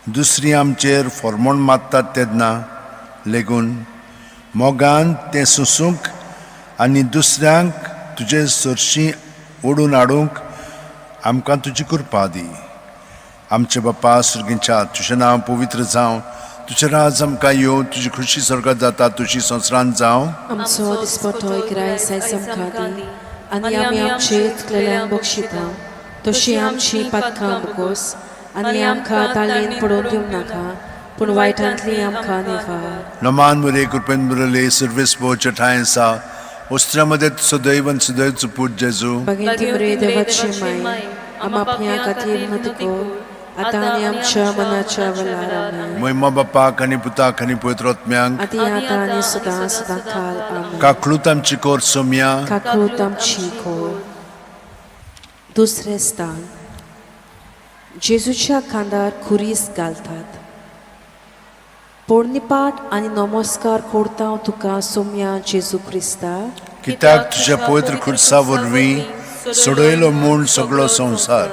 दुसरी आमचेर फॉर्मोन मारतात तेन्ना लेगून मोगान तें सुसूंक आनी दुसऱ्यांक तुजे सरशीं ओडून हाडूंक आमकां तुजी कृपा दी. आमचे बापा सुर्गीच्या तुजें नांव पवित्र जावं, तुजें राज आमकां येवं, तुजी खुशी स्वर्गांत जाता तुजी संवसारांत जावं. आमचो दिसपटो गिरायस आयज आमकां दी आनी आमी आमचे चुकलेल्यांक बक्षिता तशी आमची पातकां बगोस आनी आमकां ताळयेन पडोवन दिवंक नाका पूण वायटांतली आमकां निवार. नमान मुरे कृपेन मुरले सर्वेस पोवच्या ठांय आसा ओस्त्रामध्ये सदैव आनी सदैवचो पूत जेजू. भगिनी मरे देवाची माय आम आपल्या खातीर मदको आतां आनी आमच्या मनाच्या वेळार आमेन. महिमा बापाक आनी पुताक आनी पवित्र आत्म्यांक आदी आतां आनी सदां सदां काल आमेन. काकळूत आमची कोर सोम्या काकूत आमची कोर. दुसरें स्थान जेजूच्या खांदार खुरीस घालतात. पोरणिपाट आनी नमस्कार करता तुका सोम्या जेजू क्रिस्ता, कित्याक तुज्या पवित्र खुर्सा वरवीं सोडयलो म्हूण सगळो संवसार.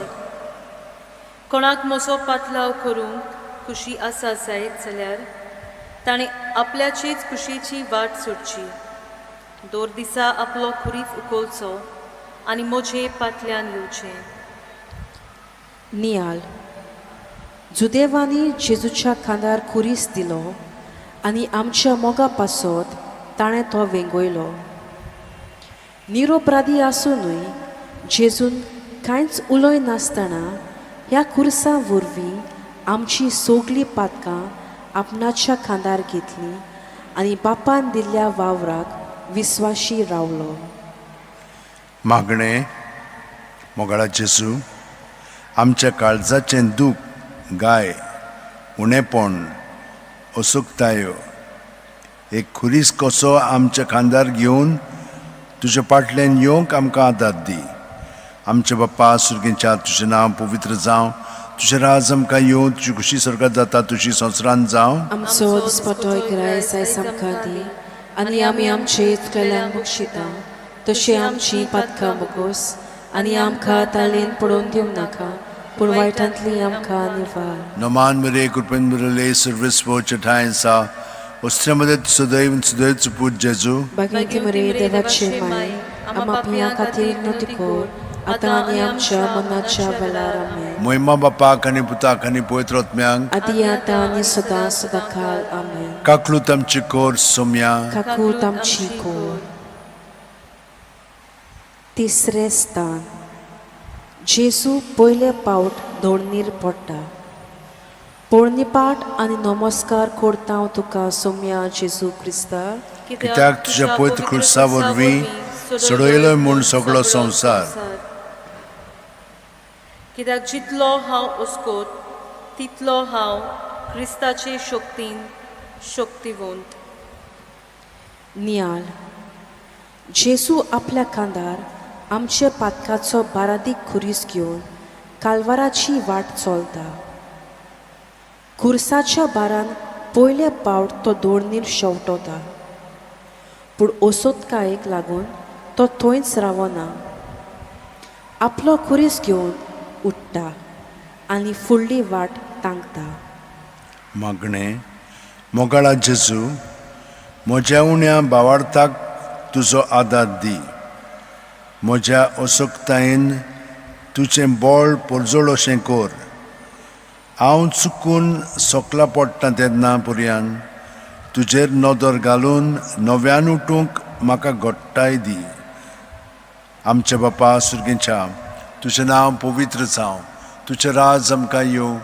कोणाक म्हजो पातलाव करूंक खुशी आसा जायत जाल्यार ताणें आपल्याचीच खुशीची वाट सोडची. दोर दिसा आपलो खुरीस उखलचो आनी म्हजे पातल्यान येवचें. नियाल जुदेवानी जेजूच्या खांदार खुरीस दिलो आनी आमच्या मोगा पासत ताणें तो वेंगयलो. निरोपराधी आसूनय जेजून कांयच उलय नासतना ह्या खुर्सा वरवीं आमची सोगली पातकां आपणाच्या खांदार घेतली आनी बापान दिल्ल्या वावराक विस्वाशी रावलो. मागणें मोगाळा जेजू, आमच्या काळजाचें दूख, गाय, उणेपण, असुक्तायो एक खुरीस कसो आमच्या खांदार घेवन तुज्या फाटल्यान येवंक आमकां आदार दी. आमचे बापा सुर्गीच्या तुजें नांव पवित्र जावं, तुजें राज आमकां येवं, तुजी खुशी स्वर्गांत जाता तुजी संवसारांत जावं. आमचो दिसपटो गिरायस आयज आमकां दी आनी आमी आमचे चुकलेल्यांक बक्षिता तशी आमची पातकां बगोस आनी आमकां ताळयेन पडोवन दिवंक नाका पूण वायटांतली आमकां निवार. नमान मुरे कृपेन मुरले सर्वेस पोवच्या ठांय आसा ओस्त्रामध्ये सदैव आनी सदैवचो पूत जेजू. भगिनी मरे देवाची माय आम आपल्या खातीर नोतिकोर आतां आनी आमच्या मनाच्या वेळार आमेन. महिमा बापाक आनी पुताक आनी पवित्र आत्म्यांक आदी आतां आनी सदां सदां काल आमेन. काकळूत आमची कोर सोम्या काकूत आमची कोर. तिसरें स्थान जेजू पयले पावट दोडणीर पडटा. पोरणिपाट आनी नमस्कार करता तुका सोम्या जेजू क्रिस्ता, कित्याक तुज्या पवित्र खुर्सा वरवीं सोडयलो म्हूण सगळो संवसार. कित्याक जितलो हांव ओस्कोत तितलो हांव क्रिस्ताचे शक्तीन शक्तिवंत. नियाल जेजू आपल्या खांदार आमच्या पातकाचो बारादीक खुरीस घेवन कालवाराची वाट चलता. खुर्साच्या बारान पयले पावट तो दोडणीर शेवटोता पूण ओसोतकायेक लागून तो थंयच रावना. आपलो खुरीस घेवन उठ्ठा आनी फुडली वाट तांकता. मागणें मोगाळा जेजू, म्हज्या उण्या भावार्थाक तुजो आदार दी. म्हज्या असुक्तायेन तुजें बळ परजोळ अशें कर. हांव चुकून सोकला पडटा तेन्ना पर्यान तुजेर नदर घालून नव्यान उठूंक म्हाका घडटाय दी. आमच्या बापा सुर्गीच्या तुजें नांव पवित्र जावं, तुजें राज आमकां येवं,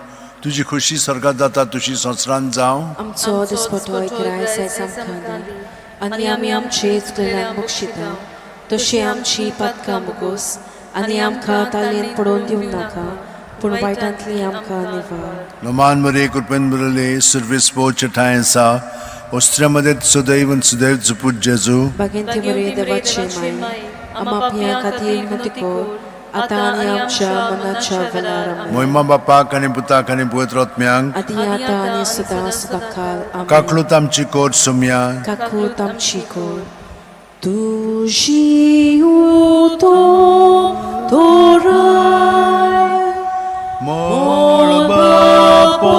तुजी खुशी स्वर्गांत जाता तुजी संवसारांत जावं. आमचो दिसपटो गिरायस आयज आमकां दी आनी आमी आमचे चुकलेल्यांक बक्षिता तशी आमची पातकां बगोस आनी आमकां ताळयेन पडोवन दिवंक नाका पूण वायटांतली आमकां निवार. नमान मुरे कृपेन मुरले सर्वेस पोवच्या ठांय आसा ओस्त्रामध्ये सदैव आनी सदैवचो पूत जेजू. भगिनी मरे देवाची माय आम आपल्या खातीर नोतिकोर आतां आनी आमच्या मनाच्या वेळार आमेन. महिमा बापाक आनी पुताक आनी पवित्र आत्म्यांक आदी आतां आनी सदां सदां काल आमेन. काकळूत आमची कोर सोम्या काकूत आमची कोर. तुजी उतो तोराय मोळ बापा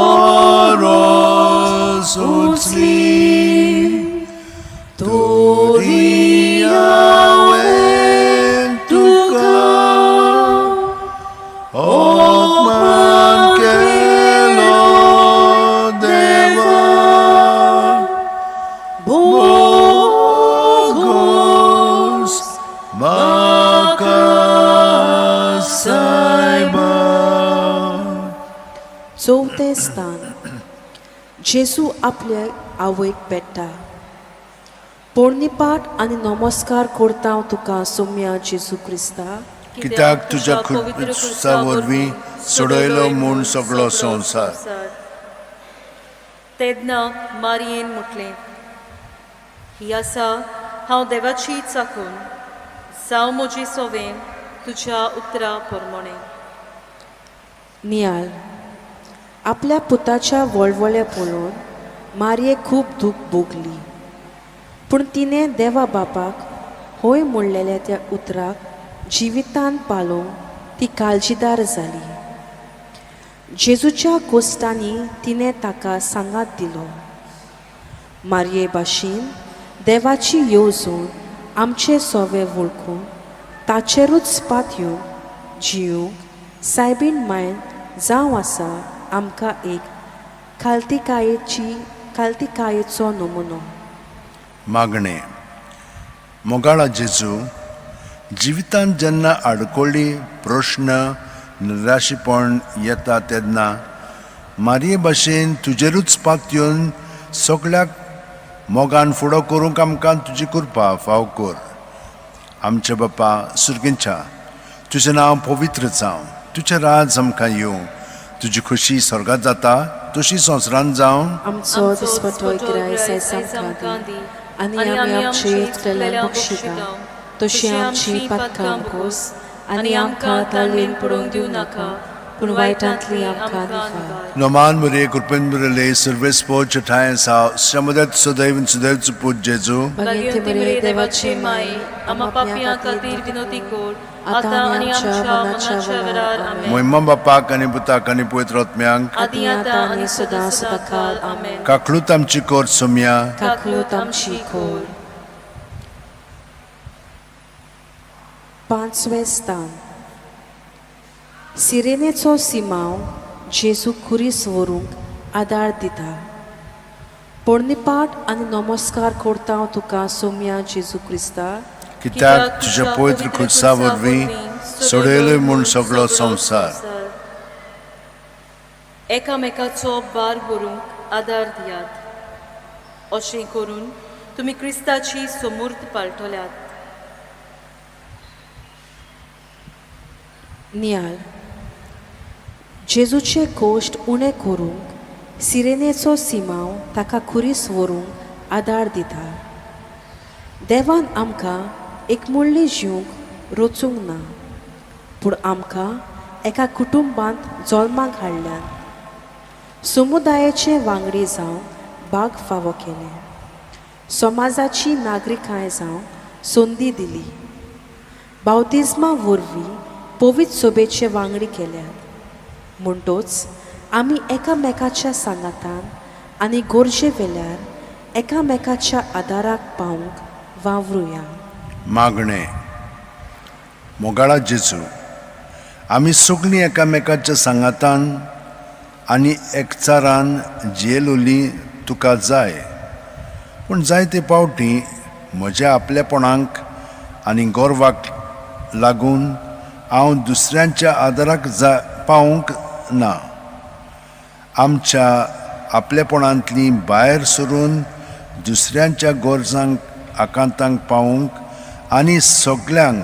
चवथें स्थान जेजू आपल्या आवयक भेटता. पोरणीपाट आनी नमस्कार करता हांव तुका सोम्या जेजू क्रिस्ता, कित्याक तुज्या खुर्सा वरवीं सोडयलो म्हूण सगळो संवसार. तेन्ना मारयेन म्हटलें, ही आसा हांव देवाची चाकून, जावं म्हजी सोवें तुज्या उतरा प्रमाणें. नियाळ आपल्या पुताच्या वळवळे पळोवन मारयेक खूब दूख भोगली. पूण तिणें देवा बापाक होय म्हणलेल्या त्या उतराक जिवितान पालोवंक ती काळजीदार जाली. जेजूच्या कोश्टांनी तिणें ताका सांगात दिलो, मारये भाशेन देवाची येवजण आमचे सोवे वळखून ताचेरूच पातयो जिवूंक सायबीण मायन जावं आसा आमकां एक खालतिकायेचो नमुनो. मागणें. मोगाळा जेजू, जिवितांत जेन्ना आडकोळी प्रश्न निराशीपण येता तेन्ना मारये भाशेन तुजेरूच पातयेवन सगळ्याक मोगान फुडो करूंक आमकां तुजी कृपा फाव कर. आमचे बापा सुर्गींच्या, तुजें नांव पवित्र जावं, तुजें राज आमकां येवं, तुजी खुशी स्वर्गांत जाता तशी संवसारांत जावं. आमचो दिसपटो गिराय आमकां दी, आनी आमी आमचे केल्ल्यान बक्षिता तशी आमची पातकां भोस, आनी आमकां ताळयेन पडूंक दिवं नाका, पूण वायटांतली आमकां निवार. नोमान मुरे कृपेन मुरले सर्वेस पोच ठाय साव श्रमदत सदैव सुदैव पूज जेजू. भगवंती मरे देवाची माय, आम्हा पापियां खातीर विनोदी कर, आतां आनी आमच्या मरणाच्या वेळार. आमेन. मोहिमा बापाक आनी पुताक आनी पवित्र आत्म्यांक आदी आतां आनी सदां सदांकाळ. आमेन. काकळूत आमची कोर सोम्या. काकूत आमची खोल. पांचवें स्थान सिरेनेचो सिमाव जेजू खुरीस व्हरूंक आदार दिता. पोरणीपाट आनी नमस्कार करता हांव तुका सोम्या जेजू क्रिस्ता, कित्याक तुज्या पवित्र खुर्सा वरवीं सोडयलो म्हूण सगळो संवसार. एकामेकाचो बार भरूंक आदार दियात. अशें करून तुमी क्रिस्ताची समूर्त पालटल्यात. नियाळ जेजूचे कोश्ट उणें करूंक सिरेनेचो सिमाव ताका खुरीस व्हरूंक आदार दिता. देवान आमकां एकमुळ्ळी जिवंक रोचूंक ना, पूण आमकां एका कुटुंबांत जल्माक हाडल्यान समुदायाचे वांगडी जावं भाग फावो केले, समाजाची नागरिकाय जावं संदी दिली. बावतिजमा वरवीं पवित्र सोबेचे वांगडी केल्यात. म्हणटोच आमी एकामेकाच्या सांगातान आनी गोरजे वेल्यार एकामेकाच्या आदाराक पावूंक वावरुया. मागणें. मोगाळा जेजू, आमी सगळीं एकामेकाच्या सांगातान आनी एकचारान जियेलोलीं तुका जाय, पूण जायते पावटी म्हज्या आपलेपणांक आनी गोरवाक लागून हांव दुसऱ्यांच्या आदाराक पावूंक ना. आमच्या आपलेपणांतली भायर सरून दुसऱ्यांच्या गरजांक आकांतांक पावूंक आनी सगळ्यांक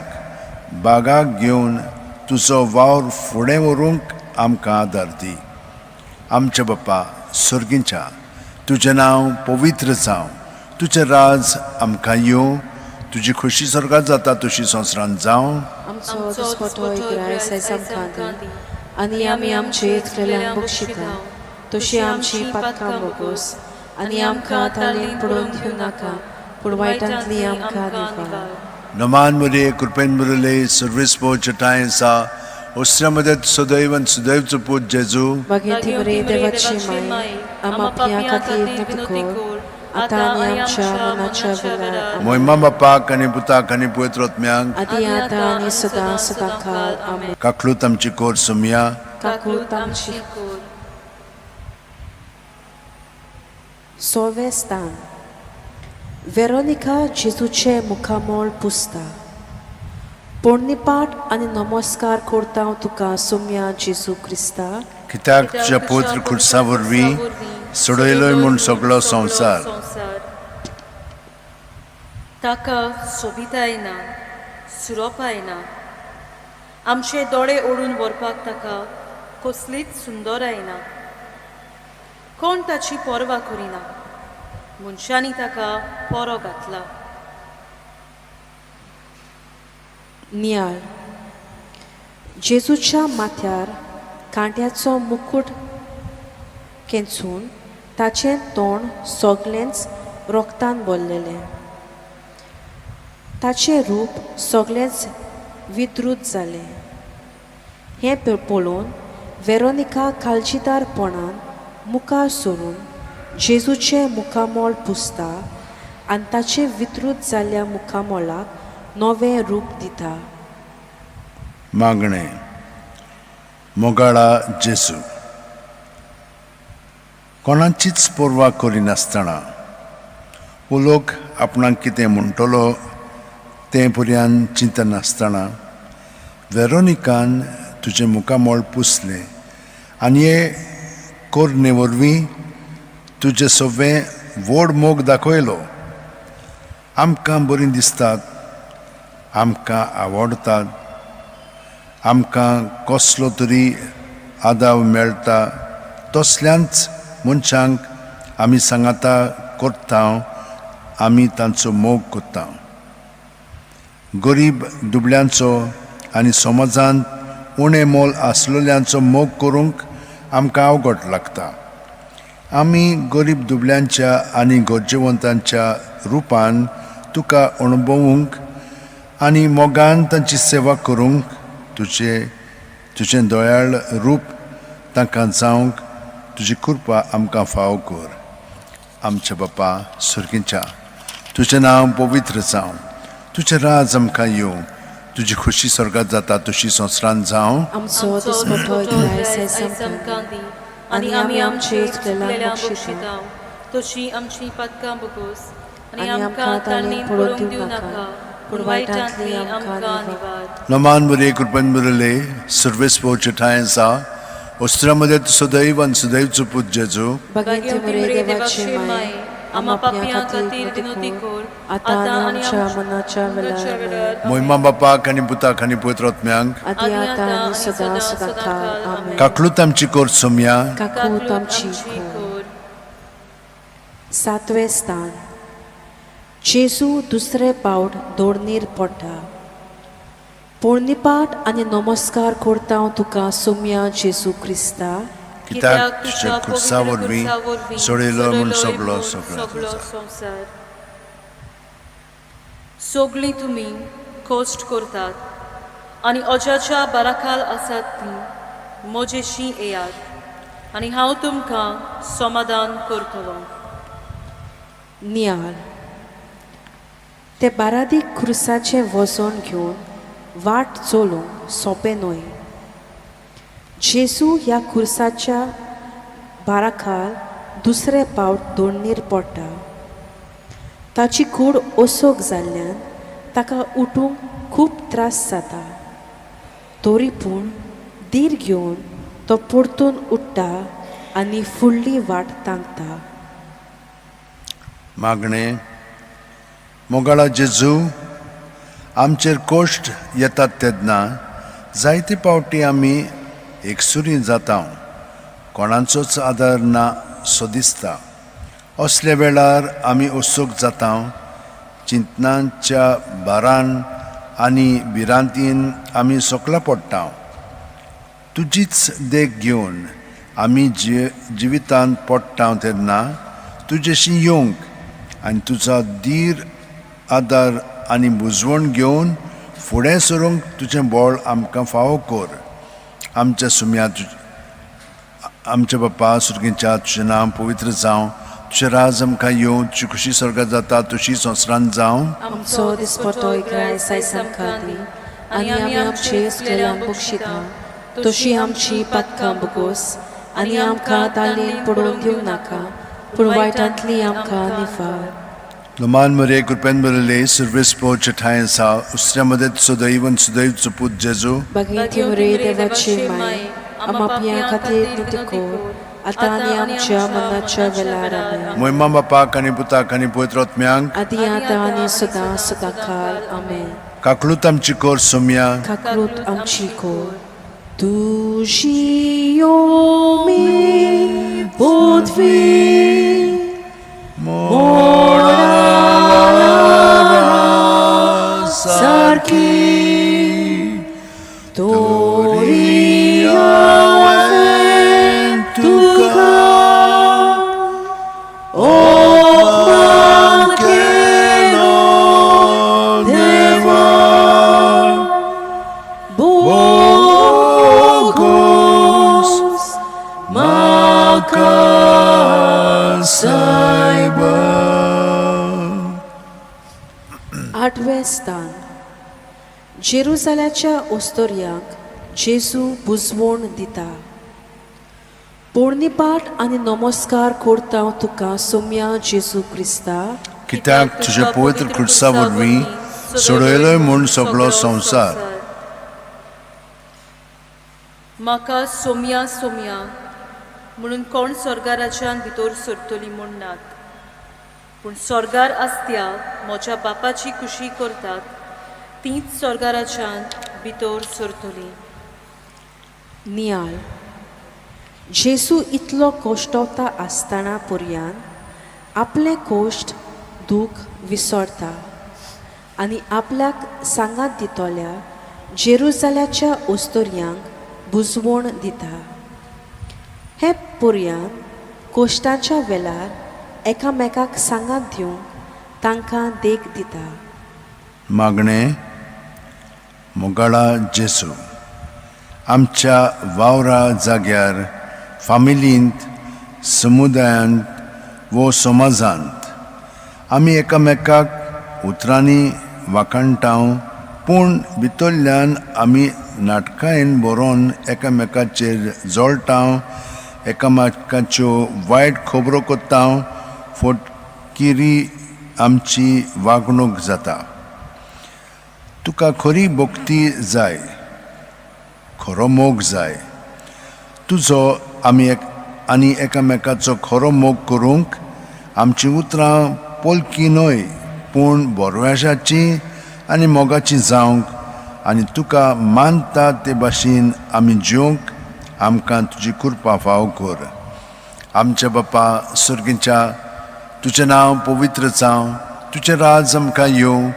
बागाक घेवन तुजो वावर फुडें व्हरूंक आमकां आदार दी. आमचे बापा सुर्गींच्या, तुजें नांव पवित्र जावं, तुजें राज आमकां येवं, तुजी खुशी स्वर्गांत जाता तशी संवसारांत जावं. आमचो दिसपटो गिराय आमकां दी, आनी आमी आमचे केल्ल्यान बक्षिता तशी आमची पातकां भोगोस, आनी आमकां ताळयेन पडूंक दिवं नाका, पूण वायटांतली आमकां निवार. नमान मुरे कृपेन मुरले सर्वेस पोच ठाय सा ओश्रमदत सदैव सुदैव पूज जेजू. भगवंती मरे देवाची माय, आम्हा पापियां खातीर विनोदी कर, आतां आनी आमच्या मरणाच्या वेळार. मोहिमा बापाक आनी पुताक आनी पवित्र आत्म्यांक आदी आतां आनी सदां सदांकाळ. आमेन. काकळूत आमची कोर सोम्या. काकूत आमची खोल. सोवें स्थान वेरोनिका जेजूचे मुखामोळ पुसता. पोरणीपाट आनी नमस्कार करता हांव तुका सोम्या जेजू क्रिस्ता कित्याक तुज्या पवित्र खुर्सा वरवीं सोडयलोय म्हूण सगळो संवसार ताका सोबिताय ना सुरोपाय ना आमचे दोळे ओडून व्हरपाक ताका कसलीच सुंदराय ना कोण ताची पर्वा करिना मनशांनी ताका परो घातला नियाळ जेजूच्या माथ्यार कांट्याचो मुकुट केंचून ताचें तोंड सोगलेंच रोगतान भरलेलें ताचें रूप सोगलेंच विद्रुत जालें हें पळोवन वेरोनिका काळजीदारपणान मुखार सरून जेजूचें मुखामोळ पुसता आनी ताचे विद्रुत जाल्ल्या मुखामोळाक नवें रूप दिता मागणें मोगाळा जेजू कोणाचीच पर्वा करिनासतना वो लोक आपणाक कितें म्हणटलो तें पर्यान चिंता नासतना वेरोनिकान तुजें मुखामोळ पुसलें आनी हे कोरणे वरवीं तुजें सगळें व्हड मोग दाखयलो आमकां बरीं दिसतात आमकां आवडटात आमकां कसलो तरी आदार मेळटा तसल्यांच मनशांक आमी सांगाता करता आमी तांचो मोग करता गरीब दुबळ्यांचो आनी समाजांत उणें मोल आसलेल्यांचो मोग करूंक आमकां अवघड लागता आमी गरीब दुबळ्यांच्या आनी गरजेवंतांच्या रुपान तुका अणभवूंक आनी मोगान तांची सेवा करूंक तुजें दयाळ रूप तांकां जावंक तुजी कृपा आमकां फाव कर आमच्या बापा सुर्गीच्या तुजें नांव पवित्र जावं तुजें राज आमकां येवं तुजी खुशी स्वर्गांत जाता तशी संवसारांत जावं आमचो दिसपटो आयज आमकां दी आनी आमी आमचे चुकलेल्यांक बक्षिता तशी आमची पातकां बगोस आनी आमकां ताणीन पडोवंक दिवं नाका पूण वायटांतली आमकां निवार नमान बरे कृपन बरले सर्वेस पोवचे ठांय आसा वस्त्रामध्ये सदैव आनी सदैवचो पूत जेजू भगिनी मरे देवाचे माय आमा पापियां खातीर विनोदी कर आतां आनी आमच्या मनाच्या वेळार मोहिमा बापाक आनी पुताक आनी पवित्र आत्म्यांक आदी आतां आनी सदां सदांकाळ आमेन काकलूत आमची कोर सोम्या काकूत आमची खोर सातवें स्थान जेजू दुसरे पावट दोडणीर पडटा पोरणीपाट आनी नमस्कार करता हांव तुका सोम्या जेजू क्रिस्ता कित्याक तुज्या खुर्सा वरवीं सोडयलो म्हूण सगळो संवसार सोगलीं तुमी कश्ट करतात आनी अजाच्या बाराखाल आसात ती म्हजेशी येयात आनी हांव तुमकां समाधान करतलो नियाळ ते बारादीक खुर्साचें वजन घेवन वाट चलोवंक सोंपें न्हय जेजू ह्या खुर्साच्या बाराखाल दुसरे पावट दोडणीर पडटा ताची कूड ओसोक जाल्ल्यान ताका उठूंक खूब त्रास जाता तरी पूण धीर घेवन तो परतून उठ्ठा आनी फुडली वाट तांकता मागणें मोगाळा जेजू आमचेर कश्ट येतात तेन्ना जायते पावटी आमी एकसुरी जाता कोणाचोच आदार ना सो दिसता असल्या वेळार आमी ओसूक जाता चिंतनांच्या भारान आनी भिरांतीन आमी सोकला पडटा तुजीच देख घेवन आमी जिवितांत पडटा तेन्ना तुजेशी येवंक आनी तुजो धीर आदार आनी बुजवण घेवन फुडें सरूंक तुजें बळ आमकां फावो कर आमच्या सुम्या आमच्या बापा सुर्गीच्या तुजें नांव पवित्र जावं तुजें राज आमकां येवं तुजी खुशी स्वर्गांत जाता तशी संवसारांत जावं आमचो दिसपटो आयज आमकां दी आनी आमी आमचे चुकलेल्यांक बक्षिता तशी आमची पातकां बगोस आनी आमकां तालीन पडोवंक दिवं नाका पूण वायटांतली आमकां निफार Naman Maria Kurpen Barale, Service Po Chatayan Sa, Ustramadet Sudaivan Sudaiv Suput Jesu, Bagayenti Maria Devache Mai, Amapia Kati Nitiko, Atani Amcha Manacha Velara, Moima Bapa Kaniputa Kaniputrot Myang, Adiatani Sada Sadakal, Amen. Kaklutam Chikor Sumya, Kaklut Amchiko, Tushio mi Budvi, Mora Sarki, Toria Ventuka, Okman Keno Deva, Bogos Makasaiba. आठवें स्थान जेरुसाल्याच्या ओस्तोर्यांक जेजू बुजवण दिता. पोरणीपाट आनी नमस्कार करता तुका सोम्या जेजू Crysta. कित्याक तुझ्या पवित्र खुर्सा वरवीं सोडयलोय म्हूण सगळो संवसार. म्हाका सोम्या सोम्या म्हणून कोण स्वर्गाराच्यान भितर सरतली म्हूण नात, पूण स्वर्गार आसत्या म्हज्या बापाची कुशी करतात तीच स्वर्गाराच्यान भितर सरतली. नियाळ जेजू इतलो कोश्टवता आसतना पर्यान आपले कोश्ट दूख विसरता आनी आपल्याक सांगात दितोल्या जेरुसाल्याच्या ओस्तोर्यांक बुजवण दिता. हे पर्यान कोश्टाच्या वेळार एकामेकाक सांगात दिवंक तांकां देख दिता. मागणे मोगाळा जेजू, आमच्या वावरा जाग्यार, फामिलींत, समुदायांत वो समाजांत आमी एकामेकाक उतरांनी वाखाणटाव, पूण भितरल्यान आमी नाटकांन बरोवन एकामेकाचेर जोळटाव, एकामेकाच्यो वायट खबरो कोत्ताव, फोटकिरी आमची वागणूक जाता. तुका खरी भक्ती जाय, खरो मोग जाय. तुजो आमी आनी एकामेकाचो खरो मोग करूंक आमची उतरां पोलकी न्हय, पूण बोरव्याशाची आनी मोगाची जावंक आनी तुका मानता ते भाशेन आमी जिवंक आमकां तुजी कृपा फाव कर. आमच्या बापा सुर्गीच्या, तुजें नांव पवित्र जावं, तुजें राज आमकां येवं,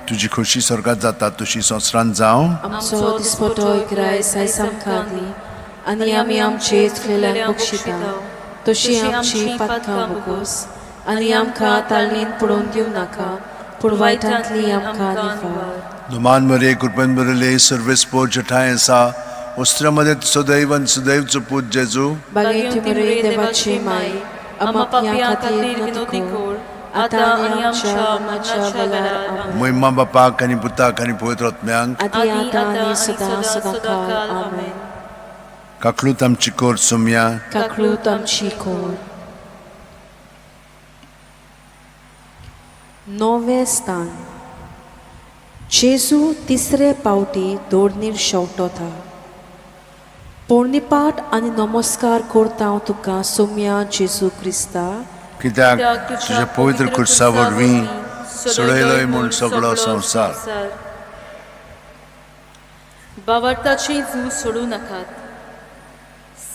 तुजी खोशी स्वर्गांत जाता तशी संवसारांत जावं. आमचो दिसपटो इकराय सायज आमकां दी आनी आमी आमचे चुकलेल्यांक बक्षिता तशी आमची पातकां बोगोस आनी आमकां ताळणेन पडोवन दिवं नाका, पूण वायटांतली आमकां निवार. Numan Maria Kurpen Barale, Service Po Chatayan Sa, Ustramadet Sudaivan Sudaiv Suput Jesu, Bagayenti Maria Devache Mai, Amapia Kati Nitiko, Atani Amcha Manacha Velara, Amen. Moima Bapa Kaniputa Kaniputrot Myang, Adiatani Sada Sadakal, Amen. Kaklutam Chikor Sumya, Kaklut Amchikor. No way स्थान जेजू तिसरे पावटी दोडणीर शेवटोता. पोरणीपाट आनी नमस्कार करता तुका सोम्या जेजू Crysta. कित्याक तुझ्या पवित्र खुर्सा वरवीं सोडयलोय म्हूण सगळो संवसार. बावार्थाची जू सोडूं नाकात,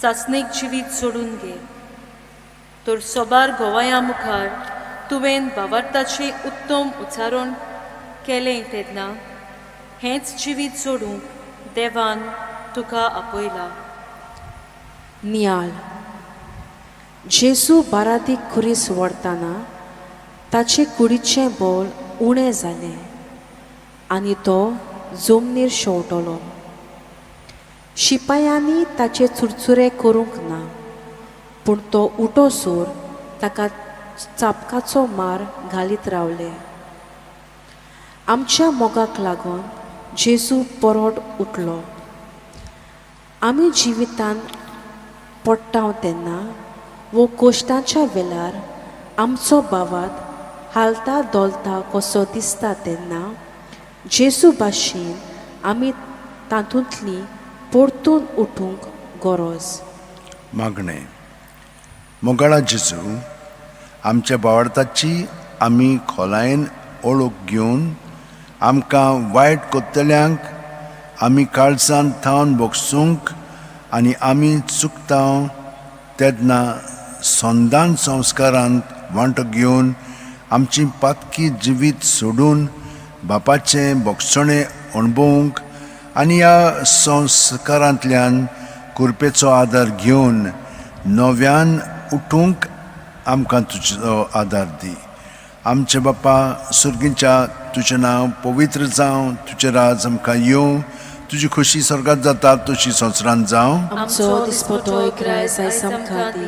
सासणीक जिवीत सोडून घे. तर सोबार गोवाया मुखार तुवें बावार्थाचें उत्तम उच्चारण केलें तेन्ना हेंच जिवीत सोडूंक देवान तुका आपयला. नियाळ जेजू बारादीक खुरीस व्हरतना ताचे कुडीचें बोल उणें जालें आनी तो जमनीर शेवटलो. शिपायांनी ताचे चुरचुरे करूंक ना, पूण तो उठोसोर ताका चापकाचो मार घालीत रावले. आमच्या मोगाक लागून जेजू परत उठलो. आमी जिवितान पडटाव तेन्ना वो कोश्टांच्या वेळार आमचो बावात हालता दोलता कसो दिसता तेन्ना जेजू भाशेन आमी तातूंतली परतून उठूंक गरज. मागणें. मोगाळा जेजू, आमच्या भावार्थाची आमी खोलायेन ओळख घेवन आमकां वायट कोत्तल्यांक आमी काळजान थावन बोगसूंक आनी आमी चुकता तेन्ना संदान संस्कारांत वांटो घेवन आमची पातकी जिवीत सोडून बापाचें बोगसणें अणभवूंक आनी ह्या संस्कारांतल्यान कुरपेचो आदार घेवन नव्यान उठूंक आमकां तुजो आदार दी. आमचे बापा सुर्गीच्या तुजें नांव पवित्र जावं, तुजें राज आमकां येवं, तुजी खोशी स्वर्गांत जाता तशी संवसारांत जावं. आमचो दिसपतो एकराय आयज आमकां दी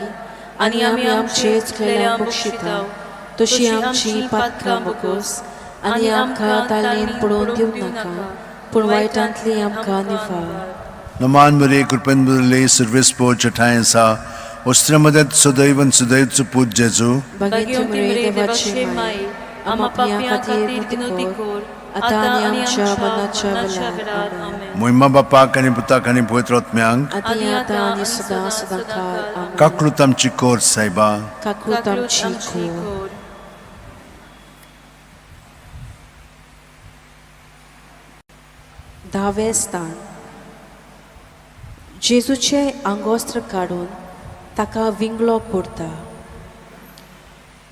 आनी आमी आमचे चुकलेल्यांक बक्षिता तशी आमची पातकां बगोस आनी आमकां ताल्लेन पडोवन दिवंक नाका पूण वायटांतली आमकां निवार. नमान मरे कृपेन बदले सर्वेस्पो चठायसा ओस्त्रमदत सदैवन सदैवचो पूज जेजू. भगिनी मरे देवाची माय आम्हा पापियां खातीर विनंती कर आतां आनी आमच्या मरणाच्या वेळार. आमेन. मोहिमा बापाक आनी पुताक आनी पवित्र आत्म्यांक आदी आतां आनी सदां सदां काळ. आमेन. काकृत आमची कोर सायबा. काकृत आमची खोर. 10वें स्थान. जेजूचें आंगोस्त्र काडून ताका विंगलो करता.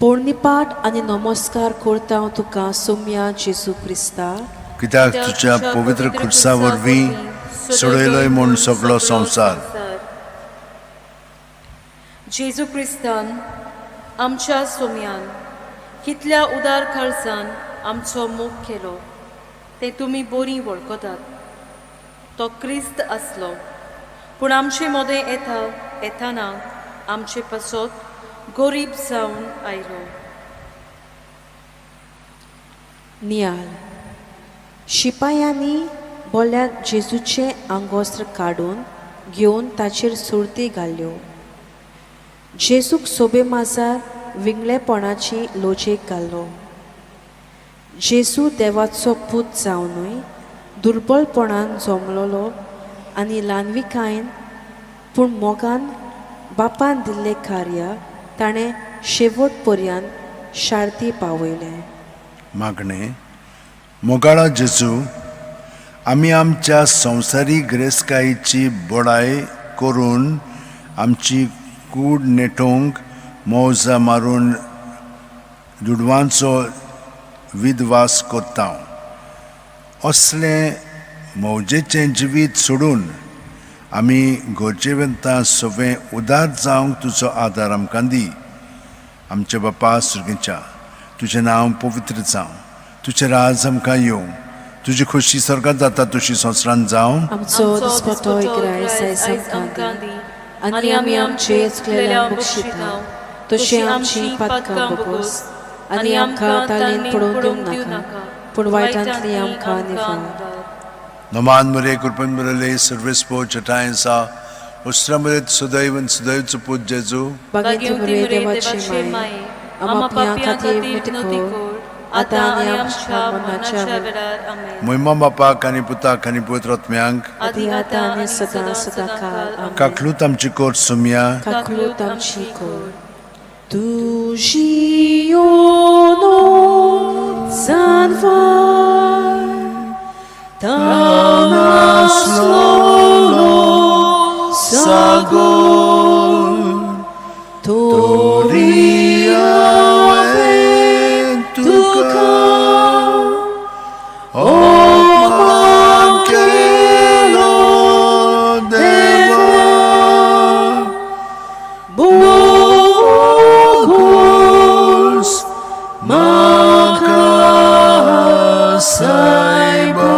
पोरणिपाट आनी नमस्कार करता हांव तुका सोम्या जेजू क्रिस्ता, कित्याक तुज्या पवित्र खुर्सा वरवीं सोडयलोय म्हूण सगळो संवसार. जेजू क्रिस्तान आमच्या सोम्यान कितल्या उदार काळजान आमचो मोग केलो ते तुमी बरी वळखतात. तो क्रिस्त आसलो पूण आमचे मोदें येताना आमचे पासत गरीब जावन आयलो. नियाल. शिपायांनी बोल्याक जेजूचे आंगोस्त्र काडून घेवन ताचेर सुरती घाल्यो. जेजूक सोबे माजार विंगलेपणाची लोजेक घालो. जेजू देवाचो पूत जावनूय दुर्बळपणान जमलोलो आनी ल्हानविकायेन पूण मोगान बापान दिल्लें कार्य ताणें शेवट पर्यंत शार्ती पावयलें. मागणें. मोगाळा जेजू, आमी आमच्या संवसारी गिरेस्तकायेची बोडाय करून आमची कूड नेटोवंक मौजा मारून दुडवांचो विधवास कोत्ता. असलें मौजेचें जिवीत सोडून आमी गरजेवंतां सगळें उदार जावंक तुजो आदार आमकां दी. आमच्या बापा सुर्गीच्या तुजें नांव पवित्र जावं, तुजें राज आमकां येवं, तुजी खोशी स्वर्गांत जाता तशी संवसारांत जावं. आमचो दिसपतो एकराय आयज आमकां दी आनी आमी आमचे चुकलेल्यांक बक्षिता तशी आमची पातकां बगोस आनी आमकां ताल्लेन पडोवन दिवंक नाका पूण वायटांतली आमकां निवार. नमान मरे कृपेन बरले सर्वेस्पो चटायसा उस्त्रमदत सदैवन सदैवचो पूज जेजू. भगिनी मरे देवाची माय आम्हा पापियां खातीर विनंती कर आतां आनी आमच्या मरणाच्या वेळार. आमेन. मोहिमा बापाक आनी पुताक आनी पवित्र आत्म्यांक आदी आतां आनी सदां सदां काळ. आमेन. काकलूत आमची कोर सोम्या. काकलूत आमची खोर. तुजी योनो जानवार तानासलो सागोर तोरी हांवें तुका अपमान केलो देवा. बोगोस म्हाका सायबा.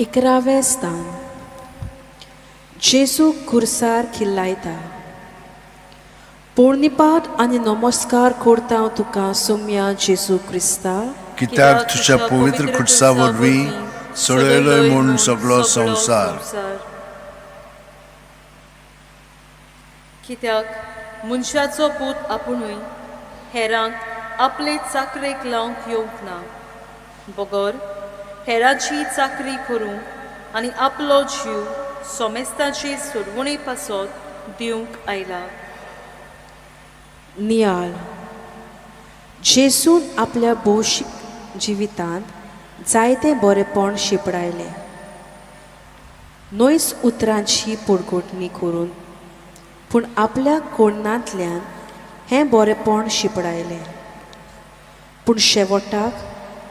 11वें स्थान. जेजू खुर्सार खिल्लायता. पोरणिपाट आनी नमस्कार करता हांव तुका सोम्या जेजू क्रिस्ता, कित्याक तुज्या पवित्र खुर्सा वरवीं सोडयलोय म्हूण सगळो संवसार. कित्याक मनशाचो पूत आपुणूय हेरांक आपले चाकरेक लावंक येवंक ना बगर हेराची चाकरी करूंक आनी आपलो जीव सोमेस्ताचे सोडवणे पासत दिवंक आयला. नियाळ जेसून आपल्या भौशीक जिवितांत जायते बरेपण शिपडायले. नोयस उतरांची पोडगोटणी करून पूण आपल्या कोणांतल्यान हें बरेपण शिपडायलें. पूण शेवटाक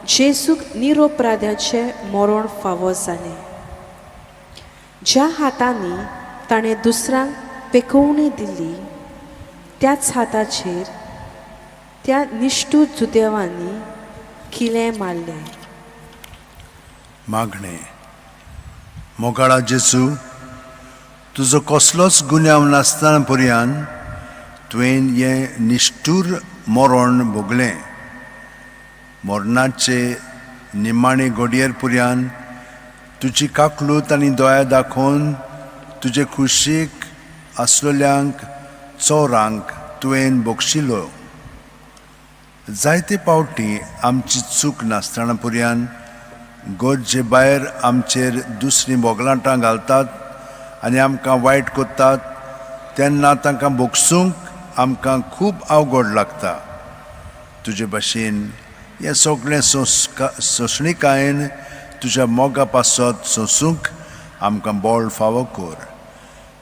जेसूक निरोपराध्याचें मरण फावो जालें. ज्या हातांनी ताणें दुसऱ्यांक पेकोवणी दिली त्याच हाताचेर त्या निश्ठूर जुदेवांनी किलें मारलें. मागणें. मोगाळा जेजू, तुजो कसलोच गुन्यांव नासतना पर्यान तुवें हें निश्ठूर मरण भोगलें. मरणाचे निमाणे घडयेर पर्यान तुजी काकलूत आनी दोळ्या दाखोवन तुजे खुशीक आसलेल्यांक चोरांक तुवें बक्षिलो. जायते पावटी आमची चूक नासतना पर्यान गोडजे भायर आमचेर दुसरीं बोगलांटां घालतात आनी आमकां वायट कोत्तात तेन्ना तांकां बोगसूंक आमकां खूब अवघड लागता. तुजे भाशेन हें सगळें सोंसणीकायेन तुज्या मोगा पासत सोंसूंक आमकां बळ फावो कर.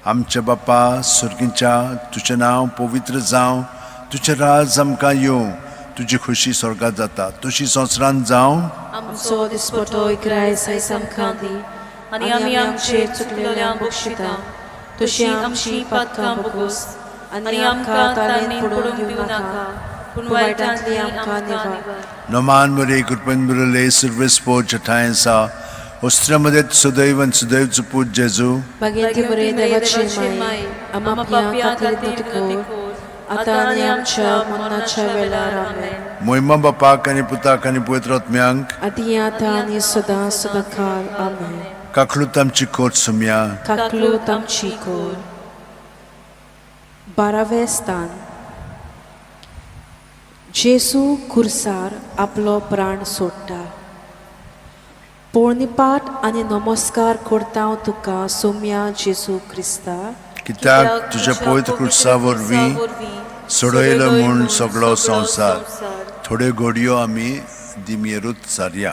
आमच्या बापा सुर्गीच्या तुजें नांव पवित्र जावं, तुजें राज आमकां येवं, तुजी खुशी स्वर्गांत जाता तशी संवसारांत जावं. आमचो दिसपटो इकरायस आयज आमकां दी आनी आमी आमचेर चुकलेल्यांक बक्षिता तशी आमची पातकां बोगोस आनी आमकां ताळेन पडूंक दिवं नाका पूण वायटांतली आमकां निवार. Noman Maria Kurpanburale Silvespo Chatainsa Ostramodet Sudaivan Sudaiv Put Jesu Baginti बरे देवाची माय आम्हा पापियां खातीर नतकोर आतां आनी आमच्या मरणाच्या वेळार आमेन. Moima Bapak आणि Putak आणि Puetrotmyank आदी आतां आनी सदां सदांकाळ आमेन. Kaklutam Chikot Sumya काकलूत आमची कोर. 12वें स्थान. जेसू खुर्सार आपलो प्राण सोडटा. पोळणीपाट आनी नमस्कार करता हांव तुका सोम्या जेसू क्रिस्ता. कित्याक तुज्या पवित्र खुर्सा वरवीं सोडयलो म्हूण सगळो संवसार. थोड्यो घडयो आमी दिमेरूच सारया.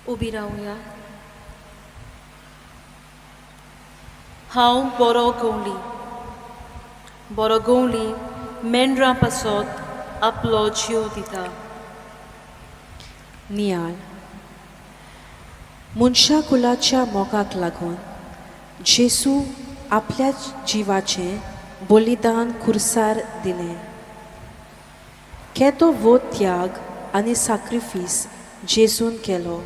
उबी रावया. हांव बरो गवळी मेंढरां पासत आपलो जीव दिता. नियाळ. मनशा कुलाच्या मोगाक लागून जेसू आपल्या जिवाचें बलिदान खुर्सार दिलें. केदो वो त्याग आनी सॅक्रिफीस जेसून केलो.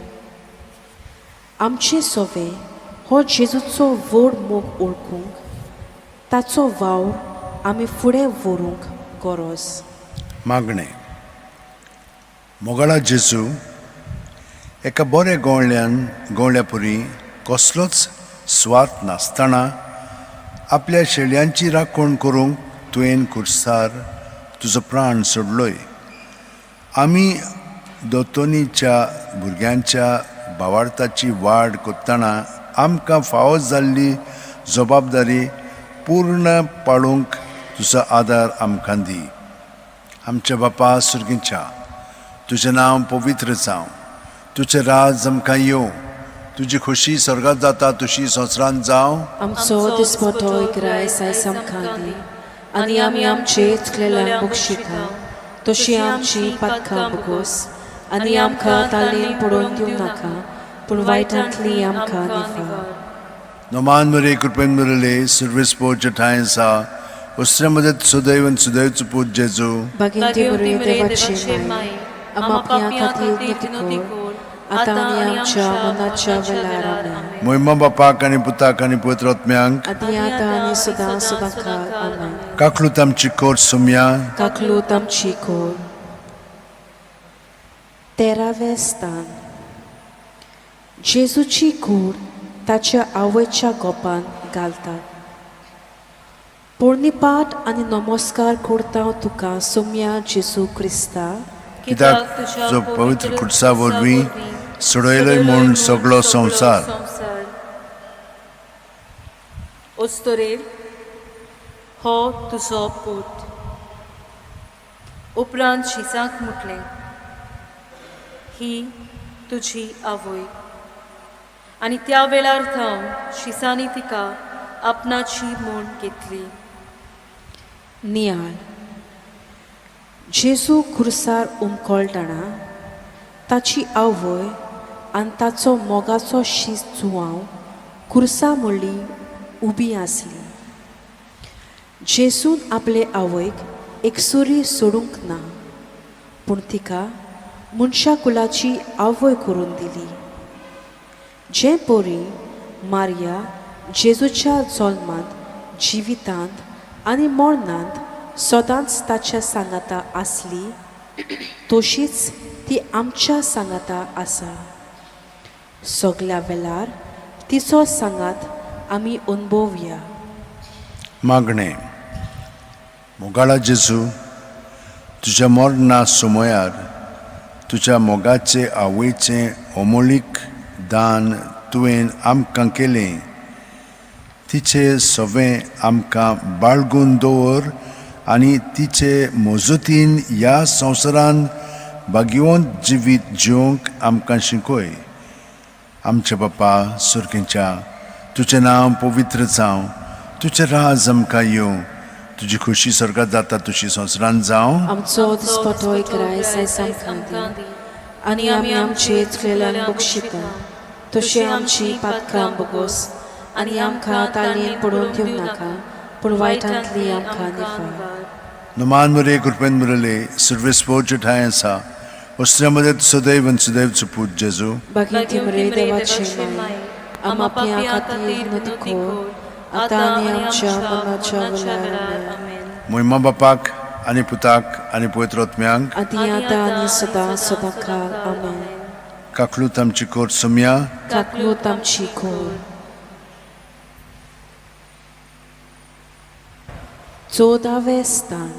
आमचे सोवे हो जेजूचो व्हड मोग ओळखूंक ताचो वावर आमी फुडें व्हरूंक गरज. मागणें. मोगाळा जेजू एका बऱ्या गवळ्या परी कसलोच स्वार्थ नासतना आपल्या शेळयांची राखण करूंक तुवें खुर्सार तुजो प्राण सोडलोय. आमी दोतोनीच्या भुरग्यांच्या भावार्थाची वाड कोत्ताना आमकां फावो जाल्ली जबाबदारी पूर्ण पाळूंक तुजो आदार आमकां दी. आमच्या बापा सुर्गीच्या तुजें नांव पवित्र जावं, तुजें राज आमकां येवं, तुजी खुशी स्वर्गांत जाता तशी संवसारांत जावं. आमचो दिसपटो इकरायस आयज आमकां दी आनी आमी आमचे चुकलेल्यांक बक्षिता तशी आमची पातकां बोगोस आनी आमकां ताळेन पडूंक दिवं नाका पूण वायटांतली आमकां निवार. Noman Maria Kurpanburale Silvespo Chatainsa उसऱ्यामध्ये सदैव आणि सुदैवचो पूत जेजू बागेंती बरे देवाचे माय आम आपल्या खातीर नतिकोर आता आनी आमच्या मनाच्या वेळार आमेन. मोहिमा बापाक आणि पुताक आणि पवित्र आत्म्यांक आदी आता आनी सदां सदांकाळ आमेन. काकलूत आमची कोर सुम्या काकलूत आमची कोर. 13वें स्थान. जेजूची कूड ताच्या आवयच्या गोपान घालतात. पोरणीपाट आनी नमस्कार करता तुका सोम्या जेजू क्रिस्ता. कित्याक तुजो पवित्र खुर्सा वरवीं सोडयलोय म्हूण सगळो संवसार. ओस्तोरेर हो तुजो पूत. उपरांत शिसाक म्हटलें, ही तुजी आवय. आनी त्या वेळार थांव शिसांनी तिका आपणाची म्हूण घेतली. नियाळ. जेजू खुर्सार उमकळटना ताची आवय आनी ताचो मोगाचो शीस जुवांव खुर्सा म्हणली उबी आसली. जेजून आपले आवयक एकसुरी सोडूंक ना, पूण तिका मनशा कुलाची आवय करून दिली. जे पोरी मारिया जेजूच्या जल्मांत जिवितांत आनी मरणांत सदांच ताच्या सांगाता आसली, तशीच ती आमच्या सांगाता आसा. सगळ्या वेळार तिचो सांगात आमी अनुभवया. मागणें. मोगाळा जेजू, तुज्या मरणा सुमयार तुज्या मोगाचे आवयचें अमोलीक दान तुवें आमकां केलें. तिचे सवें आमकां बाळगून दवर आनी तिचे मोजतीन ह्या संवसारांत भाग्यवंत जिवीत जिवंक आमकां शिकय. आमचे बापा सुर्गेच्या, तुजें नांव पवित्र जावं, तुजें राज आमकां येवं, तुजी खुशी स्वर्गांत जाता तशी संवसारांत जावं. आमचो दिसपटो इकराय सायसांक दी आनी आमी आमचे चुकलेल्यांक बक्षिता, तशें आमची पातकां बोगोस आनी आमकां तालयेन पडून दिवं नाका, पूण वायटांतली आमकां निफार. नमान मुरे कृपेन मुरले सर्वेस्पोर्चे ठाय आसा. उसऱ्यामध्ये सदैव आणि सुदैवचो पूत जेजू बागेंती बरे देवाचे माय आम आपल्या खातीर नतिकोर आता आनी आमच्या मनाच्या वेळार आमेन. मोहिमा बापाक आणि पुताक आणि पवित्र आत्म्यांक आदी आता आनी सदां सदांकाळ आमेन. काकलूत आमची कोर सुम्या काकलूत आमची कोर. 14वें स्थान.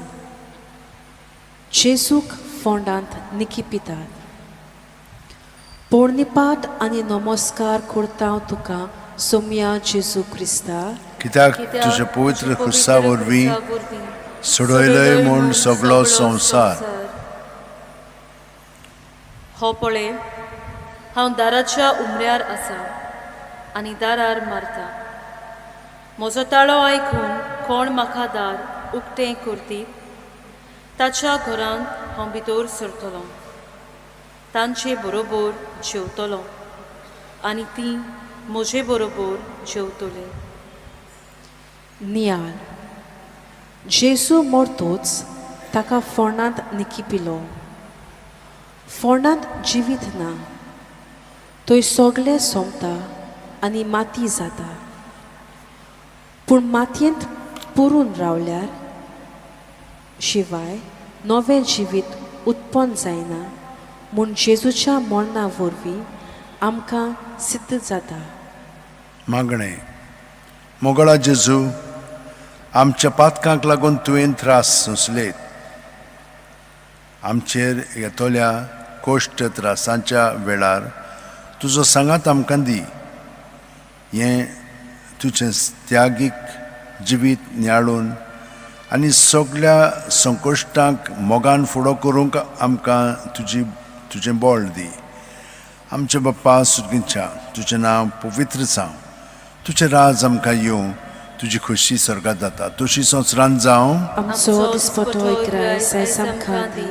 जेजूक फोंडांत निकिपितात. पोरणीपाट आनी नमस्कार करता तुका सोम्या जेजू क्रिस्ता. कित्याक तुज्या पवित्र खुर्सा वरवीं सोडयलोय म्हूण सगळो संवसार. हो पळय, हांव दाराच्या उमऱ्यार आसा आनी दारार मारता. म्हजो ताळो आयकून कोण म्हाका दार उक्तें करती, ताच्या घरांत हांव भितर सरतलों, तांचे बरोबर जेवतलों आनी तीं म्हजे बरोबर जेवतलीं. नियाळ. जेजू मरतोच ताका फोंडांत निकिपिलो. फोंडांत जिवीत ना, थंय सगळें सोंपता आनी माती जाता. पूण मातयेंत पुरून रावल्यार शिवाय नवें जिवीत उत्पन्न जायना म्हूण जेजूच्या मरणा वरवीं आमकां सिद्ध जाता. मागणें. मोगाळा जेजू, आमच्या पातकांक लागून तुवें त्रास सोंसलेत. आमचेर येतोल्या कोश्ट त्रासांच्या वेळार तुजो सांगात आमकां दी. हें तुजें त्यागीक जिवीत नियाळून आनी सगळ्या संकश्टांक मोगान फुडो करूंक आमकां तुजें बोळ दी. आमचे बाप्पा सुर्गेच्या, तुजें नांव पवित्र जावं, तुजें राज आमकां येवं, तुजी खुशी स्वर्गांत जाता तशी संवसारांत जावं. आमचो दिसपटो इकराय सायज आमकां दी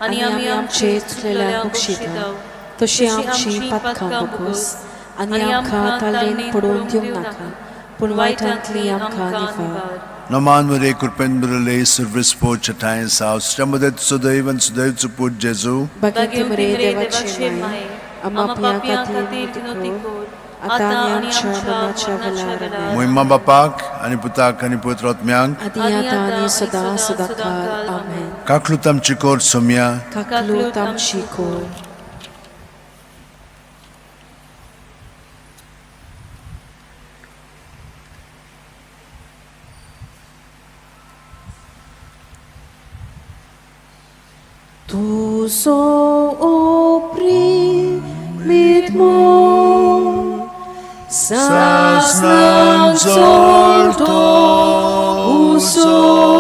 आनी आमी आमचे चुकलेल्यांक बक्षिता, तशी आमची पातकां बोगोस आनी आमकां तालयेन पडून दिवं नाका, पूण वायटांतली आमकां निफार. Naman mo kurpen brule service po chatayin sa Sramudet suदैवन सुदैव चुपूट जेजू बघितले बरे देवाचे देवाचे माय माये, आम्हा पापियां पिया खातीर खातीर विनोदी विनोदी कर, कर आता आणि आमच्या मनाच्या वेळार Muimma bapak ani putak ani putrotmyang आदी आता आणि सदा सदाकाळ आमेन kaklutam chikor somya kaklu tam shikor Tu so opprimit mo Sasnan solto uso